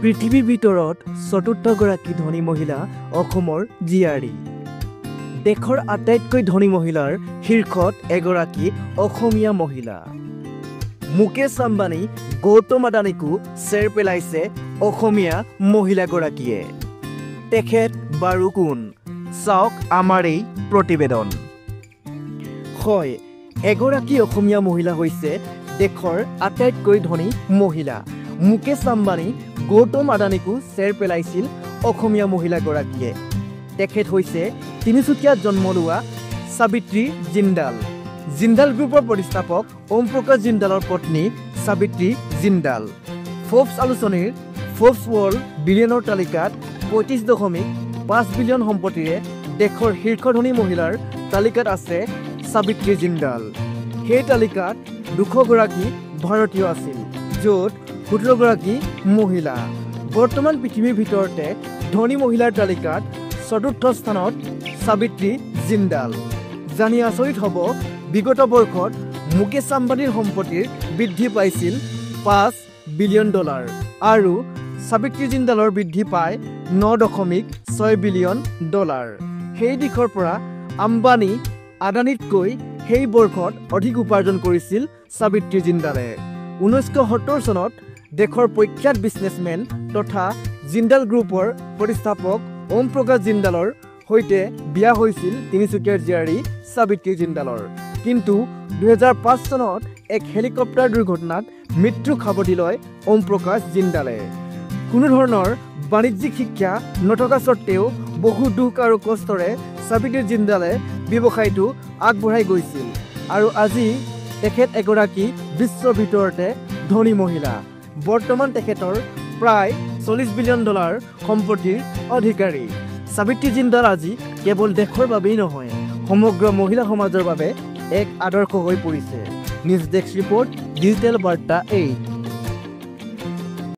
পৃথিৱীৰ ভিতৰত চতুৰ্থগৰাকী ধনী মহিলা অসমৰ জীয়াৰী। দেশৰ আটাইতকৈ ধনী মহিলাৰ শীৰ্ষত এগৰাকী অসমীয়া মহিলা। মুকেশ আম্বানী, গৌতম আদানীকো চেৰ পেলাইছে অসমীয়া মহিলাগৰাকীয়ে। তেখেত বাৰু কোন? চাওক আমাৰ এই প্ৰতিবেদন। হয়, এগৰাকী অসমীয়া মহিলা হৈছে দেশৰ আটাইতকৈ ধনী মহিলা। মুকেশ আম্বানী, গৌতম আদানীকো চেৰ পেলাইছিল অসমীয়া মহিলাগৰাকীয়ে। তেখেত হৈছে তিনিচুকীয়াত জন্ম লোৱা সাবিত্ৰী জিন্দাল। জিন্দাল গ্ৰুপৰ প্ৰতিষ্ঠাপক ওম প্ৰকাশ জিন্দালৰ পত্নী সাবিত্ৰী জিন্দাল। ফৰ্বছ আলোচনীৰ ফৰ্বছ ৱৰ্ল্ড বিলিয়নৰ তালিকাত 35.5 বিলিয়ন সম্পত্তিৰে দেশৰ শীৰ্ষ ধনী মহিলাৰ তালিকাত আছে সাবিত্ৰী জিন্দাল। সেই তালিকাত 200 গৰাকী ভাৰতীয় আছিল, য'ত 17 গৰাকী মহিলা। বৰ্তমান পৃথিৱীৰ ভিতৰতে ধনী মহিলাৰ তালিকাত 4ৰ্থ স্থানত সাবিত্ৰী জিন্দাল। জানি আচৰিত হ'ব, বিগত বৰ্ষত মুকেশ আম্বানীৰ সম্পত্তিৰ বৃদ্ধি পাইছিল $5 বিলিয়ন আৰু সাবিত্ৰী জিন্দালৰ বৃদ্ধি পায় $9.6 বিলিয়ন। সেই দিশৰ পৰা আম্বানী আদানীতকৈ সেই বৰ্ষত অধিক উপাৰ্জন কৰিছিল সাবিত্ৰী জিন্দালে। 1970 চনত দেশৰ প্ৰখ্যাত বিজনেছমেন তথা জিন্দাল গ্ৰুপৰ প্ৰতিষ্ঠাপক ওম প্ৰকাশ জিন্দালৰ সৈতে বিয়া হৈছিল তিনিচুকীয়াৰ জীয়াৰী সাবিত্ৰী জিন্দালৰ। কিন্তু 2005 চনত এক হেলিকপ্টাৰ দুৰ্ঘটনাত মৃত্যুক সাৱটি লয় ওম প্ৰকাশ জিন্দালে। কোনো ধৰণৰ বাণিজ্যিক শিক্ষা নথকা স্বত্তেও বহু দুখ আৰু কষ্টৰে সাবিত্ৰী জিন্দালে ব্যৱসায়টো আগবঢ়াই গৈছিল আৰু আজি তেখেত এগৰাকী বিশ্বৰ ভিতৰতে ধনী মহিলা। বৰ্তমান তেখেতৰ প্ৰায় $40 বিলিয়ন সম্পত্তিৰ অধিকাৰী। সাবিত্ৰী জিন্দাল আজি কেৱল দেশৰ বাবেই নহয়, সমগ্ৰ মহিলা সমাজৰ বাবে এক আদৰ্শ হৈ পৰিছে। নিউজ ডেস্ক ৰিপৰ্ট, ডিজিটেল বাৰ্তা 8।